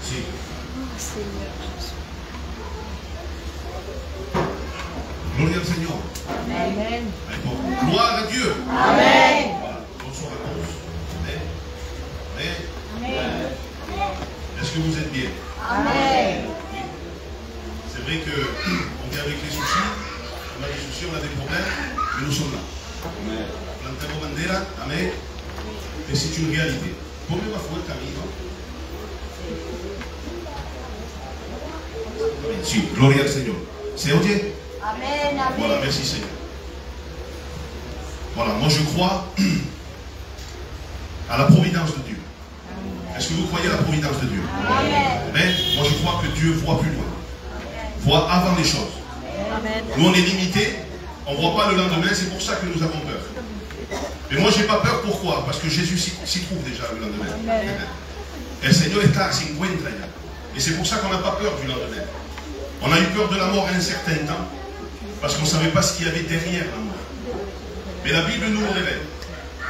Si. Gloria al Seigneur. Amen. Gloire à Dieu. Amen. Voilà. Bonsoir à tous. Amen. Amen. Amen. Est-ce que vous êtes bien? Amen. Oui. C'est vrai qu'on vient avec les soucis. On a des soucis, on a des problèmes, mais nous sommes là. Amen. Plantemos bandera. Amen. Et c'est une réalité. Ponme más fuerte a mí, ¿no? Sí, gloria al Señor. ¿Se oye? Amen. Voilà, Amen. merci Seigneur. Voilà, moi je crois à la providence de Dieu. Est-ce que vous croyez à la providence de Dieu? Amen. Amen. Moi je crois que Dieu voit plus loin. Voit avant les choses. Amen. Nous on est limité, on ne voit pas le lendemain, c'est pour ça que nous avons peur. Mais moi j'ai pas peur, pourquoi? Parce que Jésus s'y trouve déjà le lendemain. Amen. Et le Seigneur está, se encuentra ya. Et c'est pour ça qu'on n'a pas peur du lendemain. On a eu peur de la mort un certain temps, parce qu'on ne savait pas ce qu'il y avait derrière la mort. Mais la Bible nous le révèle.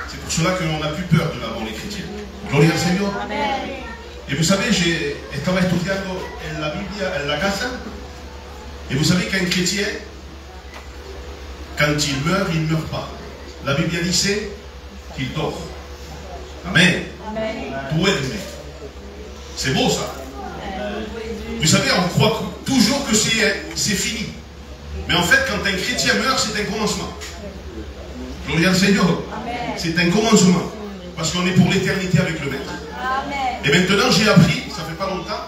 C'est pour cela que l'on n'a plus peur de la mort, les chrétiens. Gloria al Señor. Amen. Et vous savez, estaba estudiando en la Biblia, en la casa, et vous savez qu'un chrétien, quand il ne meurt pas. La Bible dit qu'il dort. Amen. Amen. Duerme. C'est beau ça. Vous savez, on croit toujours que c'est fini. Mais en fait, quand un chrétien meurt, c'est un commencement. Gloria al Seigneur. C'est un commencement. Parce qu'on est pour l'éternité avec le Maître. Amen. Et maintenant, j'ai appris, ça fait pas longtemps,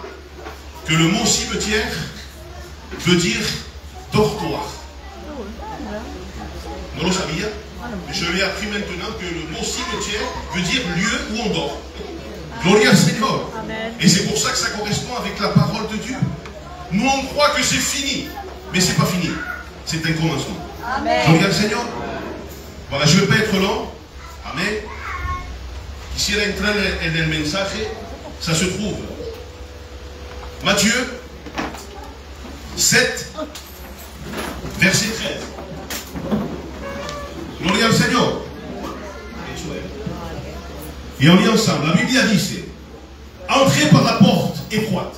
que le mot cimetière veut dire dortoir. Non le sabia. Mais je l'ai appris maintenant que le mot cimetière veut dire lieu où on dort. Gloria al Seigneur. Amen. Et c'est pour ça que ça correspond avec la parole de Dieu. Nous, on croit que c'est fini. Mais c'est pas fini. C'est un commencement. Amen. Gloria al Seigneur. Voilà, je ne vais pas être long. Amen. Quisiera entrar en el mensaje. Ça se trouve. Matthieu 7, verset 13. Gloria al Seigneur. Et on lit ensemble. La Bible a dit, entrez par la porte étroite.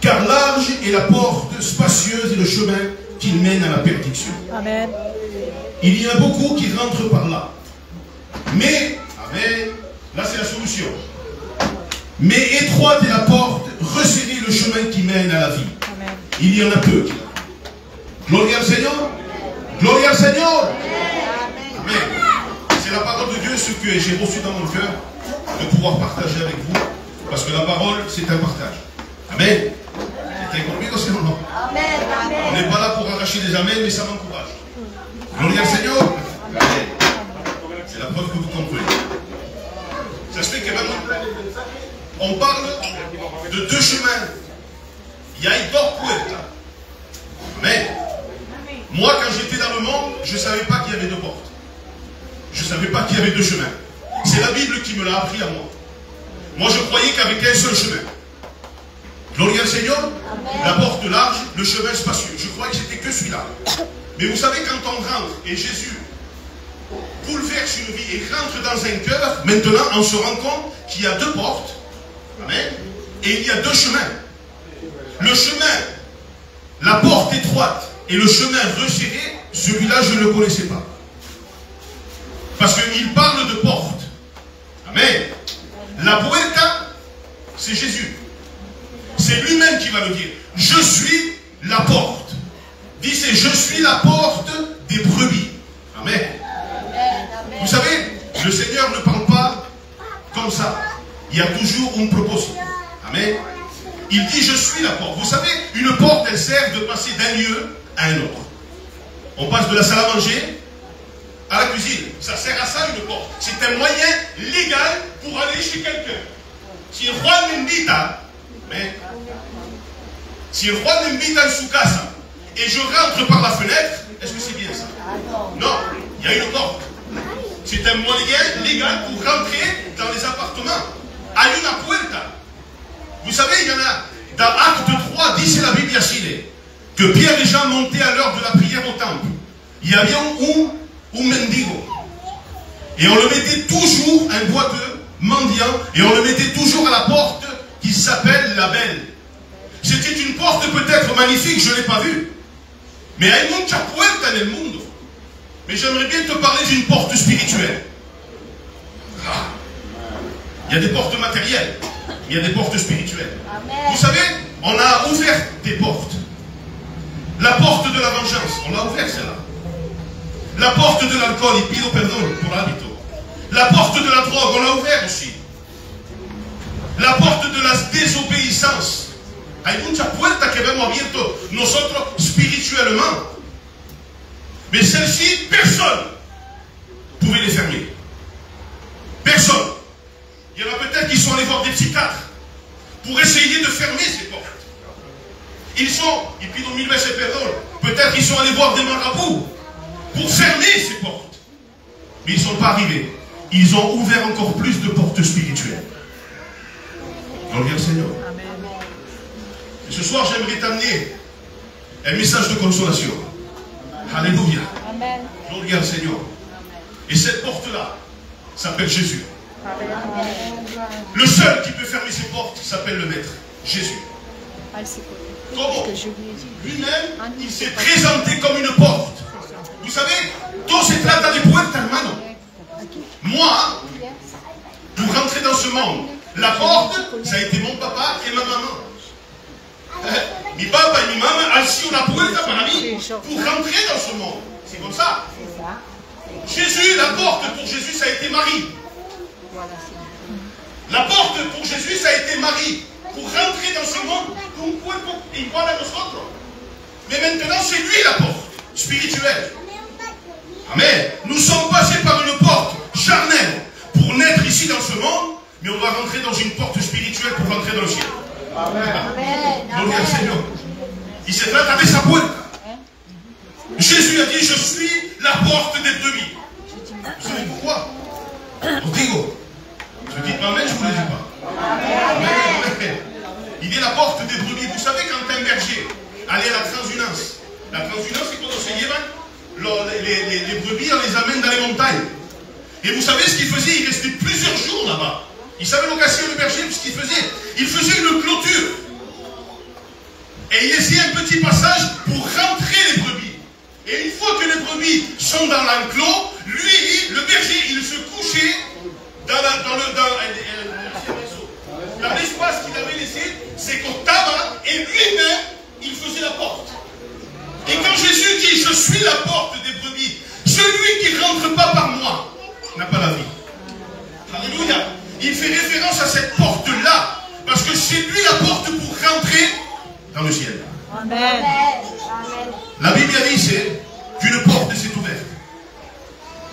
Car large est la porte spacieuse et le chemin qui mène à la perdition. Amen. Il y en a beaucoup qui rentrent par là. Mais, amen, là c'est la solution. Mais étroite est la porte, resserrez le chemin qui mène à la vie. Amen. Il y en a peu qui rentrent. Gloria al Seigneur. Gloria al Seigneur. Amen. C'est la parole de Dieu, ce que j'ai reçu dans mon cœur, de pouvoir partager avec vous. Parce que la parole, c'est un partage. Amen. C'est un conmigo, c'est non. Amen. On n'est pas là pour arracher des amens, mais ça m'encourage. Gloria al Seigneur. Amen. C'est la preuve que vous comprenez. Ça se fait que on parle de deux chemins. Il y a dos puertas. Amen. Moi, quand j'étais dans le monde, je ne savais pas qu'il y avait deux portes. Je ne savais pas qu'il y avait deux chemins. C'est la Bible qui me l'a appris à moi. Moi, je croyais qu'avec un seul chemin. Gloria al Seigneur. La porte large, le chemin spacieux. Je croyais que c'était que celui-là. Mais vous savez, quand on rentre, et Jésus bouleverse une vie et rentre dans un cœur, maintenant, on se rend compte qu'il y a deux portes. Amen. Et il y a deux chemins. Le chemin, la porte étroite et le chemin resserré, celui-là, je ne le connaissais pas. Parce qu'il parle de porte. Amen. La puerta, c'est Jésus. C'est lui-même qui va le dire. Je suis la porte. Dis, c'est je suis la porte des brebis. Amen. Vous savez, le Seigneur ne parle pas comme ça. Il y a toujours un propos. Amen. Il dit je suis la porte. Vous savez, une porte, elle sert de passer d'un lieu à un autre. On passe de la salle à manger à la cuisine. Ça sert à ça une porte. C'est un moyen légal pour aller chez quelqu'un. Si Juan m'invita, si Juan m'invita en su casa et je rentre par la fenêtre, est-ce que c'est bien ça? Non, il y a une porte. C'est un moyen légal pour rentrer dans les appartements. Hay una puerta. Vous savez, il y en a dans Acte 3, dit c'est la Bible asile, que Pierre et Jean montaient à l'heure de la prière au temple. Il y avait un mendigo. Et on le mettait toujours, un boiteux, mendiant, et on le mettait toujours à la porte qui s'appelle la Belle. C'était une porte peut-être magnifique, je ne l'ai pas vue. Mais hay mucha puerta en el mundo. Mais j'aimerais bien te parler d'une porte spirituelle. Ah. Il y a des portes matérielles, il y a des portes spirituelles. Amen. Vous savez, on a ouvert des portes. La porte de la vengeance, on l'a ouverte celle-là. La porte de l'alcool, il pido perdón pour l'habito. La porte de la drogue, on l'a ouverte aussi. La porte de la désobéissance. Hay muchas puertas que hemos abierto nosotros spirituellement. Mais celles-ci, personne ne pouvait les fermer. Personne. Il y en a peut-être qui sont allés voir des psychiatres pour essayer de fermer ces portes. Ils sont, et puis dans 1000 veces perdón, peut-être qu'ils sont allés voir des marabouts pour fermer ces portes. Mais ils ne sont pas arrivés. Ils ont ouvert encore plus de portes spirituelles. Gloire au Seigneur. Et ce soir, j'aimerais t'amener un message de consolation. Alléluia. Gloire au Seigneur. Et cette porte-là s'appelle Jésus. Le seul qui peut fermer ces portes s'appelle le Maître, Jésus. Comment? Lui-même, il s'est présenté comme une porte. Vous savez, todo se trata de puerta, hermano. Moi, pour rentrer dans ce monde, la porte, ça a été mon papa et ma maman. Mi papa et mi maman han sido la puerta para mí pour rentrer dans ce monde. C'est comme ça. Jésus, la porte pour Jésus, ça a été Marie. La porte pour Jésus, ça a été Marie. Pour rentrer dans ce monde, un cuerpo igual a nosotros. Mais maintenant, c'est lui la porte spirituelle. Amen. Nous sommes passés par une porte charnelle pour naître ici dans ce monde, mais on va rentrer dans une porte spirituelle pour rentrer dans le ciel. Amen. Gloire au Seigneur. Il se trata de sa puerta. Jésus a dit, je suis la porte des brebis. Vous savez pourquoi? Os digo. Je dis Amen, je ne vous le dis pas. Amen. Il est la porte des brebis. Vous savez, quand un berger allait à la transhumance, c'est quand on se lleva les brebis, on les amène dans les montagnes. Et vous savez ce qu'il faisait? Il restait plusieurs jours là-bas. Il savait l'occasion, le berger, ce qu'il faisait. Il faisait une clôture. Et il laissait un petit passage pour rentrer les brebis. Et une fois que les brebis sont dans l'enclos, lui, le berger, il se couchait dans l'espace qu'il avait laissé, c'est qu'Octava, et lui-même, il faisait la porte. Et quand Jésus dit, je suis la porte des brebis, celui qui ne rentre pas par moi n'a pas la vie. Alléluia. Il fait référence à cette porte-là, parce que c'est lui la porte pour rentrer dans le ciel. Amen. La Bible dit, c'est qu'une porte s'est ouverte.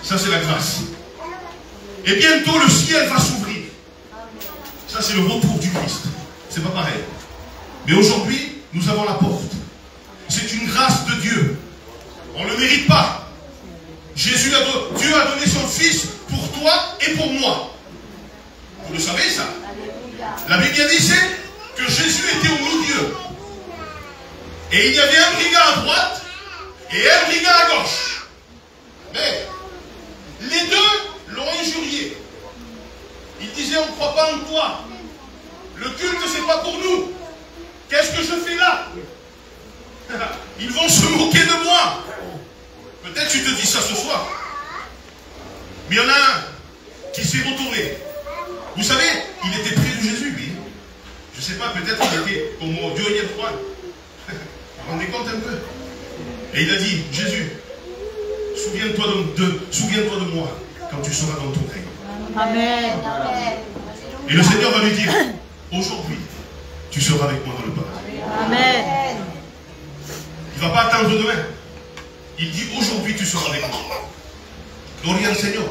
Ça, c'est la grâce. Et bientôt, le ciel va s'ouvrir. Ça, c'est le retour du Christ. C'est pas pareil. Mais aujourd'hui, nous avons la porte. C'est une grâce de Dieu. On ne le mérite pas. Dieu a donné son Fils pour toi et pour moi. Vous le savez, ça? La Bible disait que Jésus était au milieu. Et il y avait un brigand à droite et un brigand à gauche. Mais les deux l'ont injurié. Il disait, on ne croit pas en toi. Le culte, c'est pas pour nous. Qu'est-ce que je fais là? Ils vont se moquer de moi. Peut-être tu te dis ça ce soir. Mais il y en a un qui s'est retourné. Vous savez, il était près de Jésus, lui. Je ne sais pas, peut-être qu'il était comme Dieu y est Juan. Vous vous rendez compte un peu? Et il a dit, Jésus, souviens-toi de moi quand tu seras dans ton règne. Amen. Et le Seigneur va lui dire, aujourd'hui, tu seras avec moi dans le paradis. Amen. Il ne va pas attendre demain. Il dit, aujourd'hui, tu seras avec moi. Gloire au Seigneur.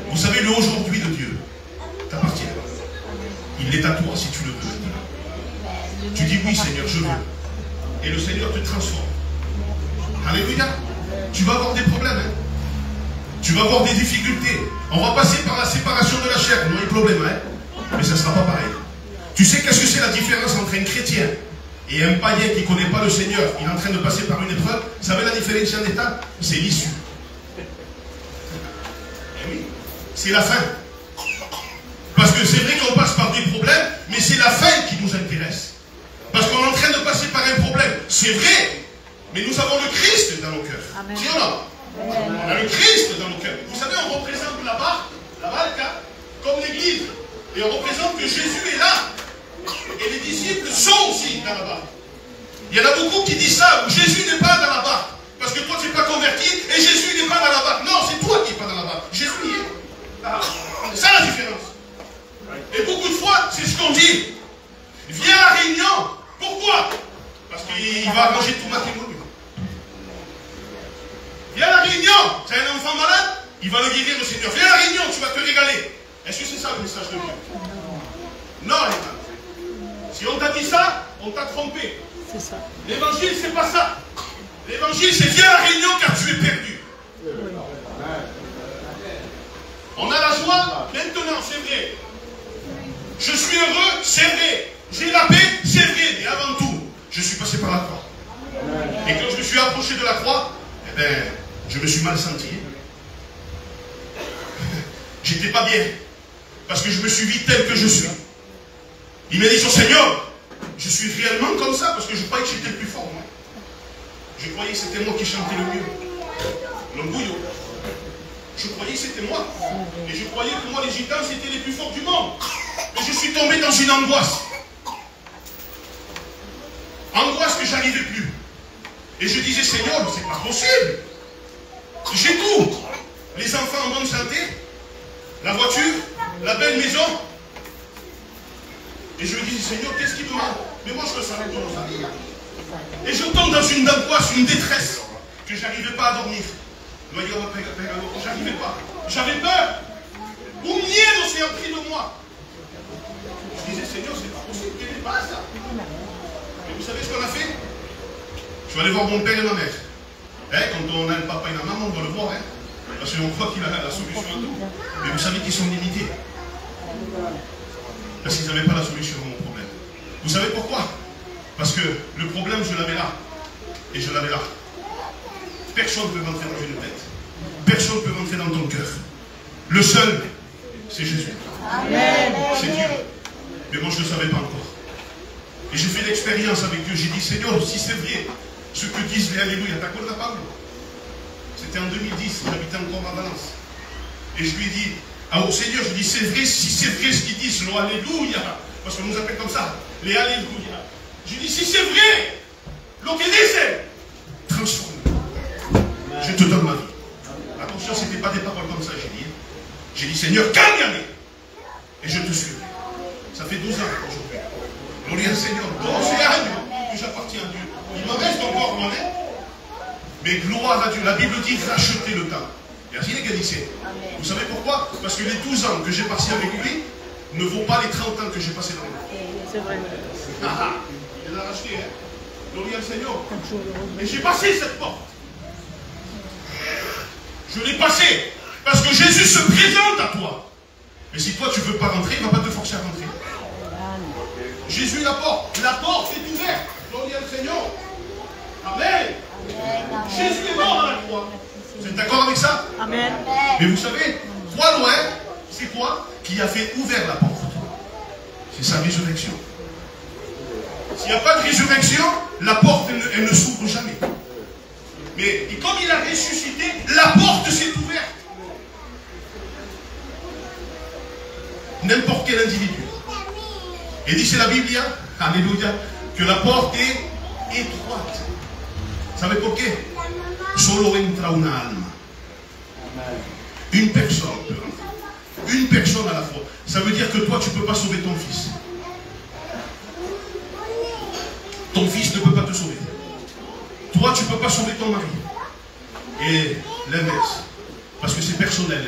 Vous savez, le aujourd'hui de Dieu t'appartient. Il est à toi si tu le veux maintenant. Tu dis, oui Seigneur, je veux. Et le Seigneur te transforme. Alléluia. Tu vas avoir des problèmes. Hein? Tu vas avoir des difficultés. On va passer par la séparation de la chair. Non, il y a problème. Hein? Mais ça ne sera pas pareil. Tu sais qu'est-ce que c'est la différence entre un chrétien et un païen qui ne connaît pas le Seigneur? Il est en train de passer par une épreuve. Vous savez la différence en état? C'est l'issue. Eh oui. c'est la fin. Parce que c'est vrai qu'on passe par des problèmes, mais c'est la fin qui nous intéresse. Parce qu'on est en train de passer par un problème. C'est vrai, mais nous avons le Christ dans nos cœurs. Si on a, on a le Christ dans nos cœurs. Vous savez, on représente la barque comme l'église. Et on représente que Jésus est là. Et les disciples sont aussi dans la barque. Il y en a beaucoup qui disent ça, Jésus n'est pas dans la barque. Parce que toi tu n'es pas converti et Jésus n'est pas dans la barque. Non, c'est toi qui n'es pas dans la barque. Jésus y est. Ah, c'est ça la différence. Et beaucoup de fois, c'est ce qu'on dit. Viens à la réunion. Pourquoi? Parce qu'il va arranger tout matrimonio. Viens à la réunion. Tu as un enfant malade, il va le guérir le Seigneur. Viens à la réunion, tu vas te régaler. Est-ce que c'est ça le message de Dieu? Non, les gars. Si on t'a dit ça, on t'a trompé. C'est ça. L'évangile, c'est pas ça. L'évangile, c'est viens à la réunion car tu es perdu. On a la joie maintenant, c'est vrai. Je suis heureux, c'est vrai. J'ai la paix, c'est vrai. Mais avant tout, je suis passé par la croix. Et quand je me suis approché de la croix, eh ben, je me suis mal senti. J'étais pas bien. Parce que je me suis vu tel que je suis. Il m'a dit, Seigneur, je suis réellement comme ça parce que je croyais que j'étais le plus fort. Moi. Je croyais que c'était moi qui chantais le mieux. L'embouillot. Je croyais que c'était moi. Et je croyais que moi, les gitans, c'était les plus forts du monde. Mais je suis tombé dans une angoisse. Angoisse que j'arrivais plus. Et je disais, Seigneur, c'est pas possible. J'ai tout. Les enfants en bonne santé, la voiture, la belle maison. Et je me disais, Seigneur, qu'est-ce qui me manque? Mais moi, je le savais tout dans sa vie. Et je tombe dans une angoisse, une détresse, que je n'arrivais pas à dormir. J'arrivais pas. J'avais peur. Ou miedo s'est appris de moi. Je disais, Seigneur, c'est pas possible, quel n'est pas ça? Et vous savez ce qu'on a fait? Je suis allé voir mon père et ma mère. Quand on a le papa et la maman, on doit le voir. Parce qu'on croit qu'il a la solution à tout. Mais vous savez qu'ils sont limités. Parce qu'ils n'avaient pas la solution à mon problème. Vous savez pourquoi? Parce que le problème, je l'avais là. Et je l'avais là. Personne ne peut rentrer dans une tête. Personne ne peut rentrer dans ton cœur. Le seul, c'est Jésus. C'est Dieu. Mais moi, je ne le savais pas encore. Et j'ai fait l'expérience avec Dieu. J'ai dit, Seigneur, si c'est vrai, ce que disent les Alléluia, t'accordes la parole? C'était en 2010, j'habitais encore à Valence. Et je lui ai dit, au Seigneur, je dis, c'est vrai, si c'est vrai ce qu'ils disent, le Alléluia, parce qu'on nous appelle comme ça, les Alléluia. Je dis, si c'est vrai, ce qu'ils disent, transforme. Je te donne ma vie. Attention, ce n'était pas des paroles comme ça, j'ai dit, Seigneur, gagne. Et je te suivrai. Ça fait 12 ans aujourd'hui. Gloire au Seigneur, 12 ans que j'appartiens à Dieu. Il me reste encore mon aide. Mais gloire à Dieu. La Bible dit racheter le temps. Et ainsi l'égalité. Vous savez pourquoi? Parce que les 12 ans que j'ai passé avec lui ne vaut pas les 30 ans que j'ai passé dans le monde. C'est vrai. Il les a rachetés. Gloire au Seigneur. Et j'ai passé cette porte. Je l'ai passé. Parce que Jésus se présente à toi. Mais si toi tu ne veux pas rentrer, il ne va pas te forcer à rentrer. Jésus la porte. La porte est ouverte. Gloire au Seigneur. Amen. Jésus est mort à la croix. Vous êtes d'accord avec ça? Amen. Mais vous savez, toi loin, c'est quoi qui a fait ouvert la porte? C'est sa résurrection. S'il n'y a pas de résurrection, la porte, elle ne s'ouvre jamais. Mais comme il a ressuscité, la porte s'est ouverte. N'importe quel individu. Et dit, c'est la Bible, alléluia, que la porte est étroite. Savez pourquoi? Solo entra una alma. Une personne peut rentrer. Une personne à la fois. Ça veut dire que toi, tu ne peux pas sauver ton fils. Ton fils ne peut pas te sauver. Toi, tu ne peux pas sauver ton mari. Et l'inverse. Parce que c'est personnel,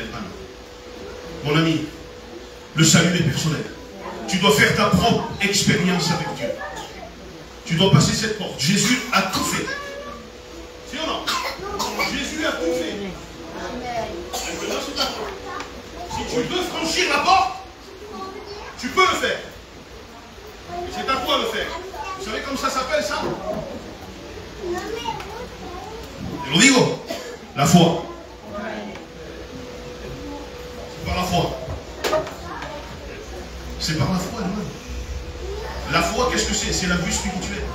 mon ami. Le salut est personnel. Tu dois faire ta propre expérience avec Dieu. Tu dois passer cette porte. Jésus a tout fait. Si ou non? Jésus a tout fait. Maintenant, c'est à toi. Si tu veux franchir la porte, tu peux le faire. Et c'est à toi de le faire. Vous savez comment ça s'appelle ça? Te lo digo. La foi. C'est par la c'est la vue spirituelle.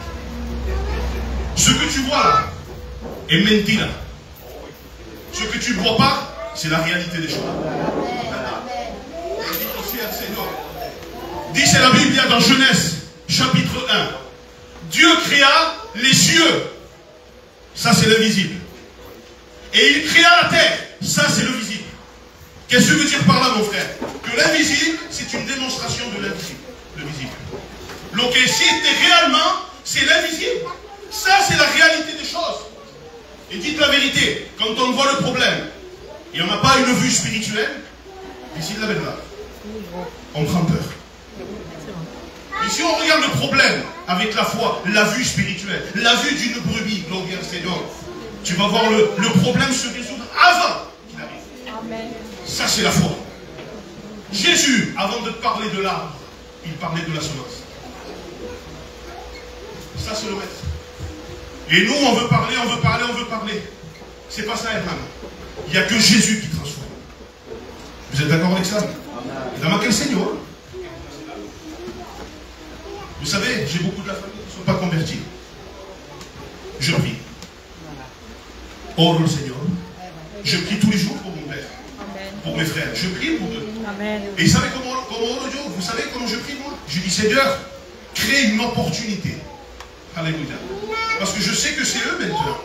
Ce que tu vois là est mentira. Ce que tu ne vois pas, c'est la réalité des choses. Dit c'est la Bible dans Genèse, chapitre 1. Dieu créa les cieux. Ça c'est l'invisible. Et il créa la terre. Ça c'est le visible. Qu'est-ce que je veux dire par là mon frère? Que l'invisible, c'est une démonstration de l'invisible. Le visible. Donc si réellement, c'est l'invisible. Ça c'est la réalité des choses. Et dites la vérité, quand on voit le problème, et on n'a pas une vue spirituelle, ici de la verdade, on prend peur. Et si on regarde le problème avec la foi, la vue spirituelle, la vue d'une brebis, gloire au Seigneur, tu vas voir le problème se résoudre avant qu'il arrive. Amen. Ça c'est la foi. Jésus, avant de parler de l'arbre, il parlait de la semence. Ça c'est le maître. Et nous, on veut parler, on veut parler, on veut parler. C'est pas ça, Herman. Il n'y a que Jésus qui transforme. Vous êtes d'accord avec ça? Dans quel Seigneur? Vous savez, j'ai beaucoup de la famille qui ne sont pas convertis. Je prie. Oh le Seigneur. Je prie tous les jours pour mon père. Pour mes frères. Je prie pour eux. Et vous savez vous savez comment je prie moi? Je dis Seigneur, crée une opportunité. Alléluia. Parce que je sais que c'est eux maintenant.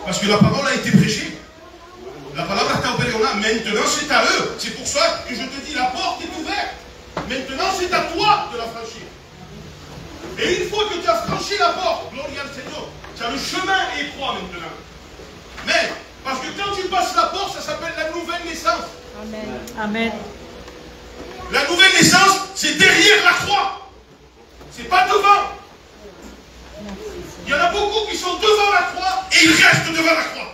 Parce que la parole a été prêchée. La parole a été opérée. Maintenant c'est à eux. C'est pour ça que je te dis la porte est ouverte. Maintenant c'est à toi de la franchir. Et une fois que tu as franchi la porte, gloire au Seigneur, tu as le chemin étroit maintenant. Mais, parce que quand tu passes la porte, ça s'appelle la nouvelle naissance. Amen. Amen. La nouvelle naissance, c'est derrière la croix. C'est pas devant. Il y en a beaucoup qui sont devant la croix et ils restent devant la croix.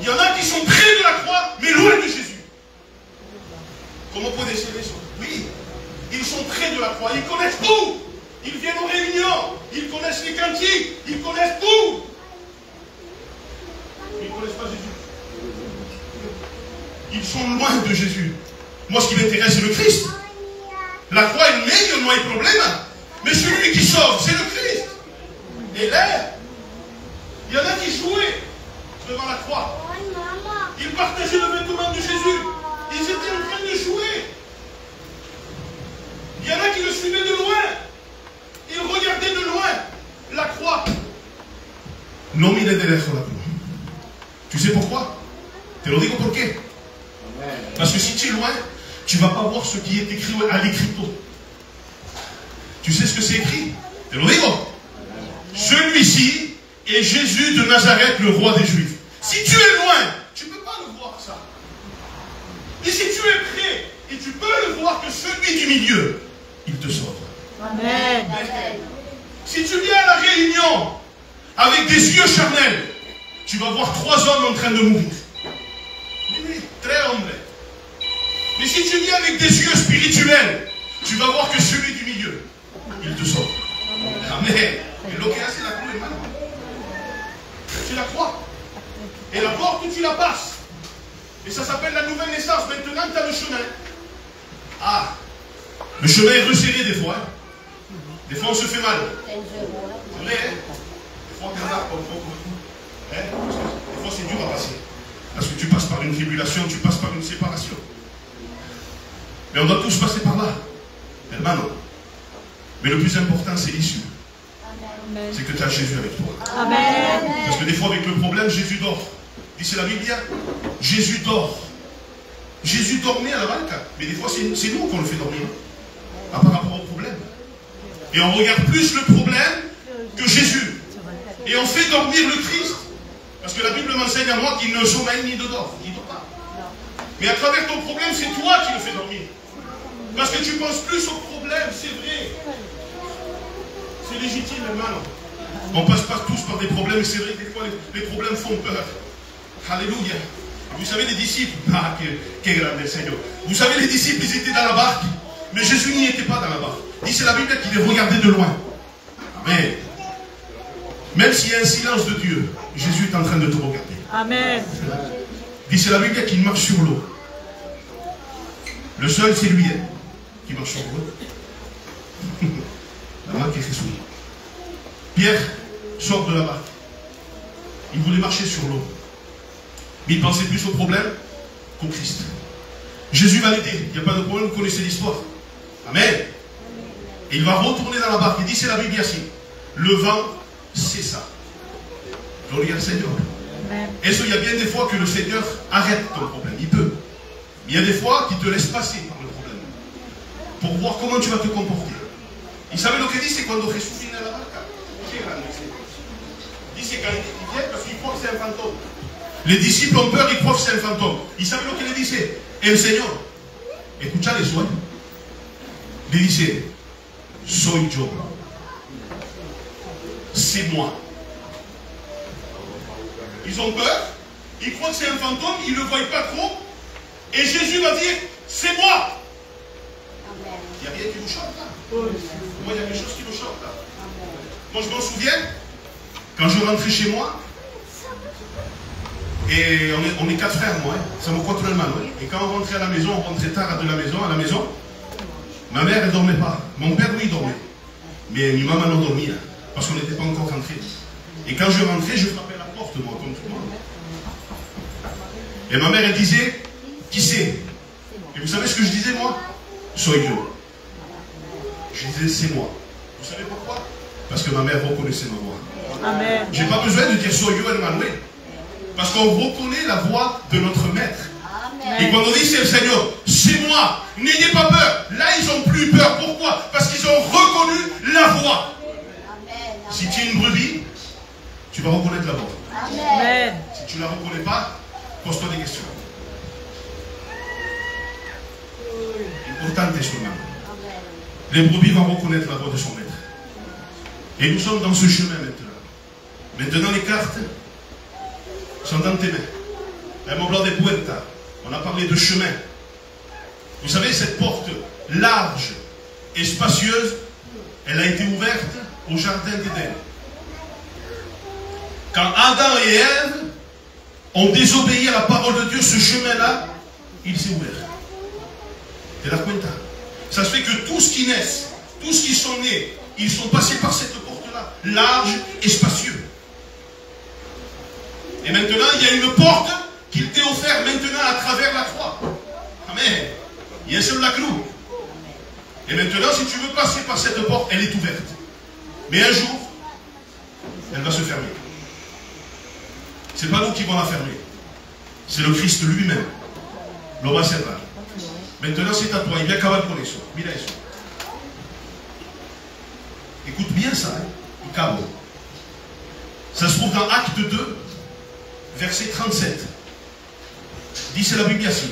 Il y en a qui sont près de la croix, mais loin de Jésus. Comment peut déceler ça? Oui. Ils sont près de la croix, ils connaissent tout. Ils viennent aux réunions, ils connaissent les cantiques, ils connaissent tout. Ils ne connaissent pas Jésus. Ils sont loin de Jésus. Moi, ce qui m'intéresse, c'est le Christ. La croix, elle met, il y a un problème. Mais celui qui sauve, c'est le Christ. Et là, il y en a qui jouaient devant la croix. Ils partageaient le vêtement de Jésus. Ils étaient en train de jouer. Il y en a qui le suivaient de loin. Ils regardaient de loin la croix. Non, il est derrière la croix. Tu sais pourquoi? Te lo digo por qué. Parce que si tu es loin, tu ne vas pas voir ce qui est écrit à l'écriteau. Tu sais ce que c'est écrit? Te lo digo. Celui-ci est Jésus de Nazareth, le roi des Juifs. Si tu es loin, tu ne peux pas le voir ça. Et si tu es près, et tu peux le voir que celui du milieu, il te sauve. Amen. Si tu viens à la réunion avec des yeux charnels, tu vas voir 3 hommes en train de mourir. Oui, très humble. Mais si tu viens avec des yeux spirituels, tu vas voir que celui du milieu, il te sauve. Amen. Et l'océan, c'est la croix, hermano. C'est la croix. Et la porte, tu la passes. Et ça s'appelle la nouvelle naissance. Maintenant, tu as le chemin. Ah, le chemin est resserré des fois. Hein. Des fois, on se fait mal. C'est vrai, hein? Des fois, des fois, c'est dur à passer. Parce que tu passes par une tribulation, tu passes par une séparation. Mais on doit tous passer par là. Hermano. Mais le plus important, c'est l'issue. C'est que tu as Jésus avec toi. Amen. Parce que des fois, avec le problème, Jésus dort. Dit c'est la Bible, Jésus dort. Jésus dormait à la banque. Mais des fois, c'est nous qu'on le fait dormir. Par rapport au problème. Et on regarde plus le problème que Jésus. Et on fait dormir le Christ. Parce que la Bible m'enseigne à moi qu'il ne sommeille ni ne dort. Il ne dort pas. Mais à travers ton problème, c'est toi qui le fais dormir. Parce que tu penses plus au problème, c'est vrai. C'est légitime, hermano. On passe pas tous par des problèmes, c'est vrai que des fois les problèmes font peur. Alléluia. Vous savez les disciples, ah, que grand le Seigneur. Vous savez les disciples, ils étaient dans la barque, mais Jésus n'y était pas dans la barque. Dit c'est la Bible qu'il les regardait de loin. Mais même s'il y a un silence de Dieu, Jésus est en train de te regarder. Amen. Dit c'est la Bible qu'il marche sur l'eau. Le seul c'est lui qui marche sur l'eau. La barque est Jésus. Pierre sort de la barque. Il voulait marcher sur l'eau. Mais il pensait plus au problème qu'au Christ. Jésus va l'aider. Il n'y a pas de problème, vous connaissez l'histoire. Amen. Et il va retourner dans la barque. Il dit, c'est la Bible ici. Le vent cessa. Gloire au Seigneur. Est-ce qu'il y a bien des fois que le Seigneur arrête ton problème? Il peut. Il y a des fois qu'il te laisse passer par le problème. Pour voir comment tu vas te comporter. Il savait ce qu'il dit, c'est quand Jésus vient à la barque. Il dit, c'est quand il vient parce qu'il croit que c'est un fantôme. Les disciples ont peur, ils croient que c'est un fantôme. Il savait ce qu'il disait. Et le Seigneur, escucha les soins. Il disait, soy yo. C'est moi. Ils ont peur, ils croient que c'est un fantôme, ils ne le voient pas trop. Et Jésus va dire, c'est moi. Il y a rien qui nous chante là. Moi, il y a quelque chose qui nous chante là. Moi, je m'en souviens, quand je rentrais chez moi, et on est 4 frères, moi, ça me croit mal. Et quand on rentrait à la maison, on rentrait tard de la maison, ma mère, elle ne dormait pas. Mon père, oui, il dormait. Mais ma maman non dormait, parce qu'on n'était pas encore rentrés. Et quand je rentrais, je frappais la porte, moi, comme tout le monde. Et ma mère, elle disait, qui c'est? Et vous savez ce que je disais, moi? Soy yo. Je disais, c'est moi. Vous savez pourquoi? Parce que ma mère reconnaissait ma voix. Amen. Je n'ai pas besoin de dire soy yo, Emmanuel. Parce qu'on reconnaît la voix de notre maître. Amen. Et quand on dit c'est le Seigneur, c'est moi, n'ayez pas peur. Là, ils n'ont plus peur. Pourquoi? Parce qu'ils ont reconnu la voix. Amen. Si tu es une brebis, tu vas reconnaître la voix. Amen. Si tu ne la reconnais pas, pose-toi des questions. Importante ce moment. Les brebis vont reconnaître la voix de son maître. Et nous sommes dans ce chemin maintenant. Maintenant, les cartes sont dans tes mains. Hemos hablado de puerta. On a parlé de chemin. Vous savez, cette porte large et spacieuse, elle a été ouverte au jardin d'Éden. Quand Adam et Ève ont désobéi à la parole de Dieu, ce chemin-là, il s'est ouvert. Te das cuenta? Ça se fait que tous ce qui naissent, tous ce qui sont nés, ils sont passés par cette porte-là, large et spacieux. Et maintenant, il y a une porte qu'il t'est offerte maintenant à travers la croix. Amen. Il y a sur la clou. Et maintenant, si tu veux passer par cette porte, elle est ouverte. Mais un jour, elle va se fermer. Ce n'est pas nous qui vont la fermer. C'est le Christ lui-même. Lo va cerrar. Maintenant, c'est à toi. Il vient acabar con eso. Mira eso. Écoute bien ça. Il acabo. Ça se trouve dans Acte 2, verset 37. Dit c'est la Bible ici.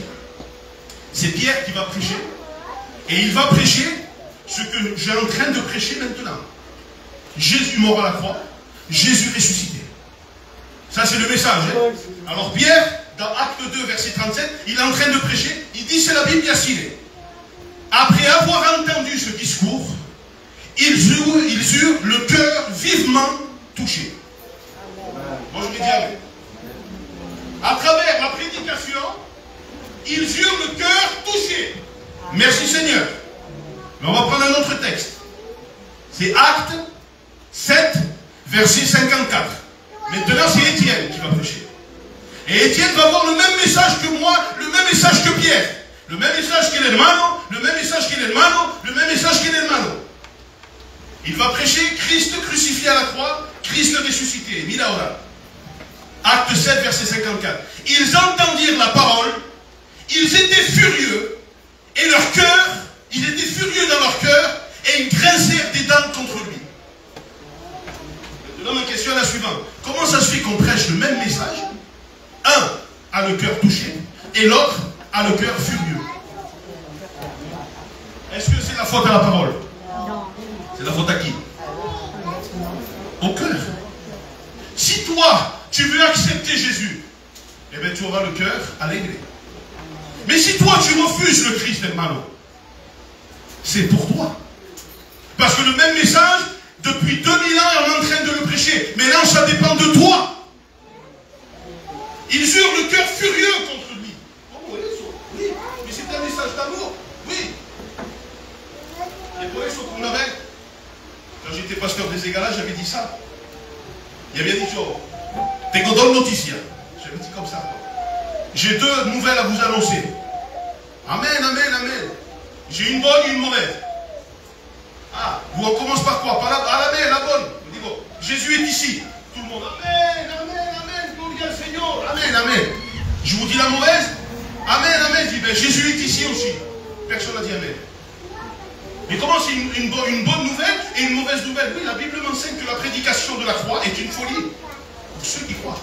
C'est Pierre qui va prêcher. Et il va prêcher ce que j'ai en train de prêcher maintenant. Jésus mort à la croix. Jésus ressuscité. Ça c'est le message. Hein? Alors Pierre, dans Acte 2, verset 37, il est en train de prêcher. Il dit c'est la Bible ici. Après avoir entendu ce discours, ils eurent le cœur vivement touché. Moi je vais dire. À travers la prédication, ils eurent le cœur touché. Merci Seigneur. Mais on va prendre un autre texte. C'est Acte 7, verset 54. Maintenant, c'est Étienne qui va prêcher. Et Étienne va avoir le même message que moi, le même message que Pierre. Le même message que l'hermano, le même message que l'hermano, le même message que l'hermano. Il va prêcher Christ crucifié à la croix, Christ ressuscité. Mira ahora. Acte 7, verset 54. Ils entendirent la parole, ils étaient furieux, et leur cœur, ils étaient furieux dans leur cœur, et ils grincèrent des dents contre lui. Maintenant, ma question est la suivante. Comment ça se fait qu'on prêche le même message? Un a le cœur touché, et l'autre a le cœur furieux. Est-ce que c'est la faute à la parole? Non. C'est la faute à qui? Au cœur. Si toi, tu veux accepter Jésus, eh bien tu auras le cœur alegre. Mais si toi, tu refuses le Christ, hermano, c'est pour toi. Parce que le même message, depuis 2000 ans, on est en train de le prêcher. Mais là, ça dépend de toi. Ils eurent le cœur furieux contre lui. Oh, oui, mais c'est un message d'amour. Oui. Et pour eso, una vez, Quand j'étais pasteur des Égalas, j'avais dit ça. Il avait dit, tengo dos noticias. J'avais dit comme ça. J'ai deux nouvelles à vous annoncer. Amen, amen, amen. J'ai une bonne et une mauvaise. Ah, on commence par quoi? Par la bonne. On dit, bon, Jésus est ici. Tout le monde, amen, amen, amen, gloire au Seigneur, amen, amen. Je vous dis la mauvaise? Amen, amen. Je dis, ben, Jésus est ici aussi. Personne n'a dit amen. Mais comment c'est une bonne nouvelle et une mauvaise nouvelle? Oui, la Bible m'enseigne que la prédication de la croix est une folie pour ceux qui croient.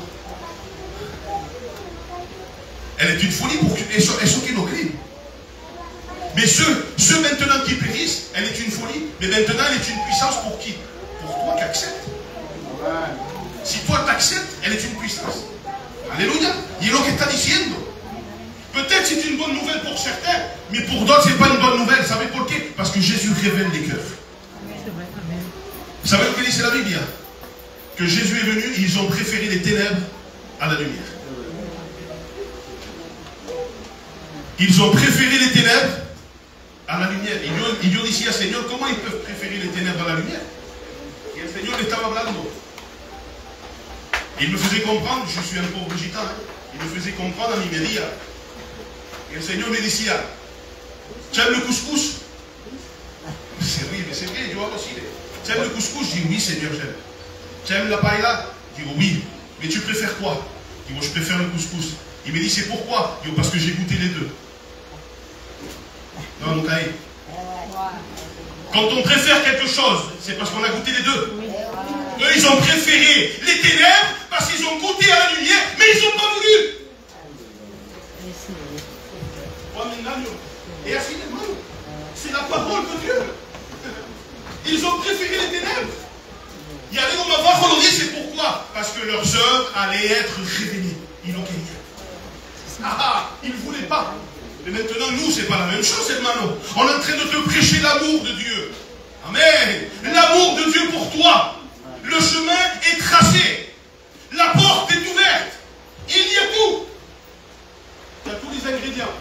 Elle est une folie pour ceux qui n'ont crié. Mais ceux maintenant qui périssent, elle est une folie, mais maintenant elle est une puissance pour qui? Pour toi qui acceptes. Si toi tu acceptes, elle est une puissance. Alléluia. Il y a l'eau qui está diciendo. Peut-être c'est une bonne nouvelle pour certains, mais pour d'autres, ce n'est pas une bonne nouvelle. Vous savez pourquoi? Parce que Jésus révèle les cœurs. Vous savez ce que dit la Bible? Que Jésus est venu, ils ont préféré les ténèbres à la lumière. Ils ont préféré les ténèbres à la lumière. Ils disent ici à Seigneur, comment ils peuvent préférer les ténèbres à la lumière? Et le Seigneur les estaba hablando. Il me faisait comprendre, je suis un pauvre gitan, il me faisait comprendre en Imédia. Et le Seigneur me disait, tu aimes le couscous? C'est vrai, mais c'est vrai, je vois aussi. Tu aimes le couscous? Je dis oui, Seigneur, j'aime. Tu aimes la paella? Je dis oui. Mais tu préfères quoi? Je dis moi, je préfère le couscous. Il me dit, c'est pourquoi? Je dis parce que j'ai goûté les deux. Non, mon cahier. Quand on préfère quelque chose, c'est parce qu'on a goûté les deux. Eux, ils ont préféré les ténèbres parce qu'ils ont goûté à la lumière, mais ils n'ont pas voulu. Et ainsi, c'est la parole de Dieu. Ils ont préféré les ténèbres. Il y avait comme avoir colorié, c'est pourquoi? Parce que leurs œuvres allaient être révélées. Ils n'ont gagné. Ils ne voulaient pas. Mais maintenant, nous, ce n'est pas la même chose, hermano. On est en train de te prêcher l'amour de Dieu. Amen. L'amour de Dieu pour toi. Le chemin est tracé. La porte est ouverte. Il y a tout. Il y a tous les ingrédients.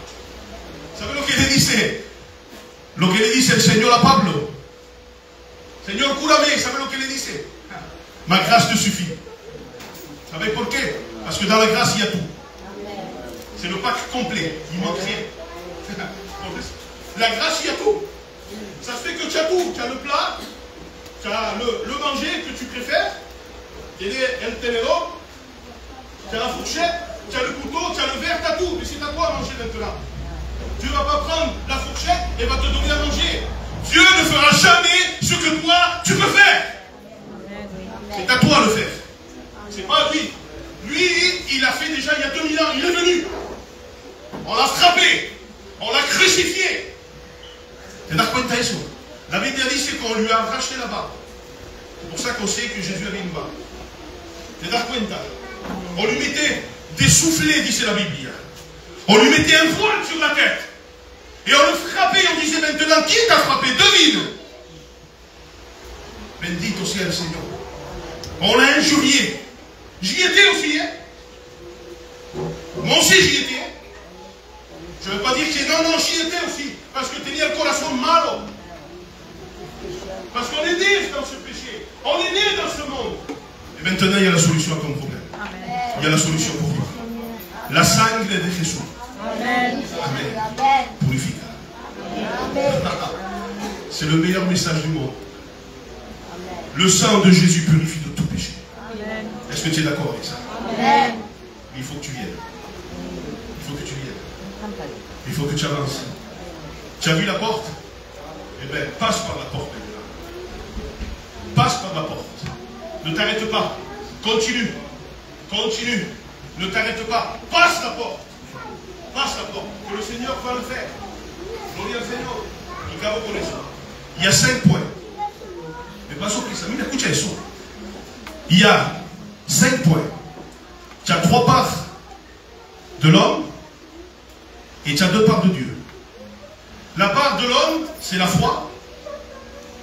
Vous savez ce que le dice? Lo que le dice el Señor a Pablo. Señor, cúrame. ¿Sabe lo que le dice? Ma grâce te suffit. Vous savez pourquoi? Parce que dans la grâce, il y a tout. C'est le pack complet. Il manque rien. La grâce, il y a tout. Ça fait que tu as tout. Tu as le plat, tu as le manger que tu préfères, tu as le tenedor, tu as la fourchette, tu as le couteau, tu as le verre, tu as tout. Mais c'est à toi à manger maintenant. Dieu ne va pas prendre la fourchette et va te donner à manger. Dieu ne fera jamais ce que toi, tu peux faire. C'est à toi de le faire. C'est pas à lui. Lui, il a fait déjà il y a 2000 ans. Il est venu. On l'a frappé. On l'a crucifié. ¿Te das cuenta eso? La Bible dit qu'on lui a arraché la barbe. C'est pour ça qu'on sait que Jésus avait une barbe. ¿Te das cuenta? On lui mettait des soufflets, dit la Bible. On lui mettait un voile sur la tête. Et on le frappait, on disait maintenant, qui t'a frappé? Devine. Bendito sea el Seigneur. On l'a injurié. J'y étais aussi, hein? Moi aussi j'y étais. Je ne veux pas dire que non, j'y étais aussi. Parce que tenía el corazón malo. Parce qu'on est né dans ce péché. On est né dans ce monde. Et maintenant, il y a la solution à ton problème. Amen. Il y a la solution pour toi. La sangre de Jésus. Amen. Amen. Purifica. C'est le meilleur message du monde. Le sang de Jésus purifie de tout péché. Est-ce que tu es d'accord avec ça? Amen. Il faut que tu viennes. Il faut que tu viennes. Il faut que tu avances. Tu as vu la porte? Eh bien, passe par la porte maintenant. Passe par la porte. Ne t'arrête pas. Continue. Continue. Ne t'arrête pas. Passe la porte. Passe la porte. Que le Seigneur va le faire. Gloria al Seigneur. Il y a 5 points. Mais pas surpris. Ça m'a écouté ça. Il y a 5 points. Tu as 3 parts de l'homme et tu as 2 parts de Dieu. La part de l'homme, c'est la foi,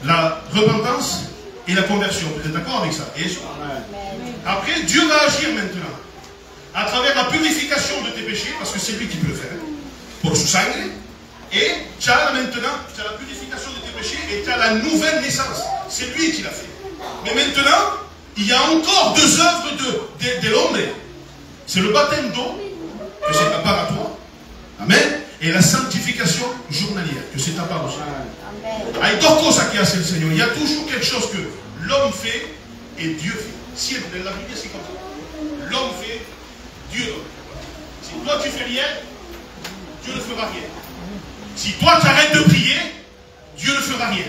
la repentance et la conversion. Vous êtes d'accord avec ça? Et après, Dieu va agir maintenant à travers la purification de tes péchés, parce que c'est lui qui peut le faire. Pour su sangre, Et tu as maintenant, tu as la purification de tes péchés et tu as la nouvelle naissance. C'est lui qui l'a fait. Mais maintenant, il y a encore deux œuvres de l'homme. C'est le baptême d'eau, que c'est ta part à toi. Amen. Et la sanctification journalière, que c'est ta part aussi. Il y a toujours quelque chose que l'homme fait et Dieu fait. Si la Bible, c'est comme ça. L'homme fait, Dieu donne. Si toi tu fais rien, Dieu ne fera rien. Si toi tu arrêtes de prier, Dieu ne fera rien.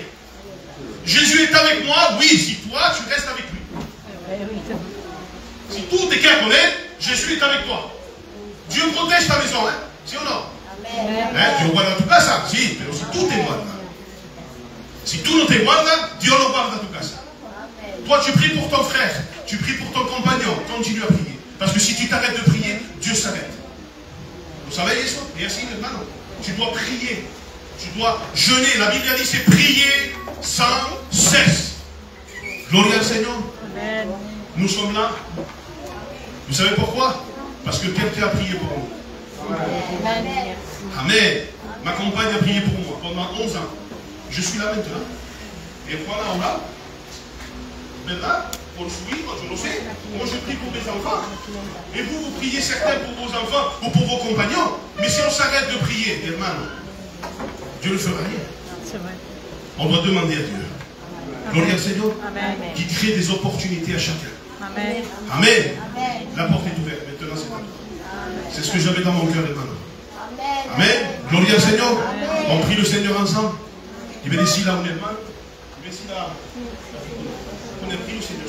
Jésus est avec moi, oui, si toi tu restes avec lui. Si tout est clair qu'on est, Jésus est avec toi. Dieu protège ta maison, hein? Si ou non? Dieu guarda tu casa, si, mais si tout est guarda. Si tout ne te guarda, Dieu le guarda tu casa. Toi tu pries pour ton frère, tu pries pour ton compagnon, continue à prier. Parce que si tu t'arrêtes de prier, Dieu s'arrête. Vous savez ça? Et ainsi, maintenant, tu dois prier. Tu dois jeûner. La Bible a dit c'est prier sans cesse. Gloire au Seigneur. Amen. Nous sommes là. Vous savez pourquoi? Parce que quelqu'un a prié pour nous. Amen. Amen. Ma compagne a prié pour moi pendant 11 ans. Je suis là maintenant. Et voilà, on a. Maintenant, pour le suivre, je le sais. Moi, je prie pour mes enfants. Et vous, vous priez certains pour vos enfants ou pour vos compagnons. Mais si on s'arrête de prier, hermano, Dieu ne fera rien. C'est vrai. On doit demander à Dieu. Gloire au Seigneur. Amen. Qui crée des opportunités à chacun. Amen. Amen. La porte est ouverte. Maintenant, c'est à toi. C'est ce que j'avais dans mon cœur, hermano. Amen. Gloire au Seigneur. On prie le Seigneur ensemble. Il va ici là, on est mal. Il va ici là. On a pris le Seigneur.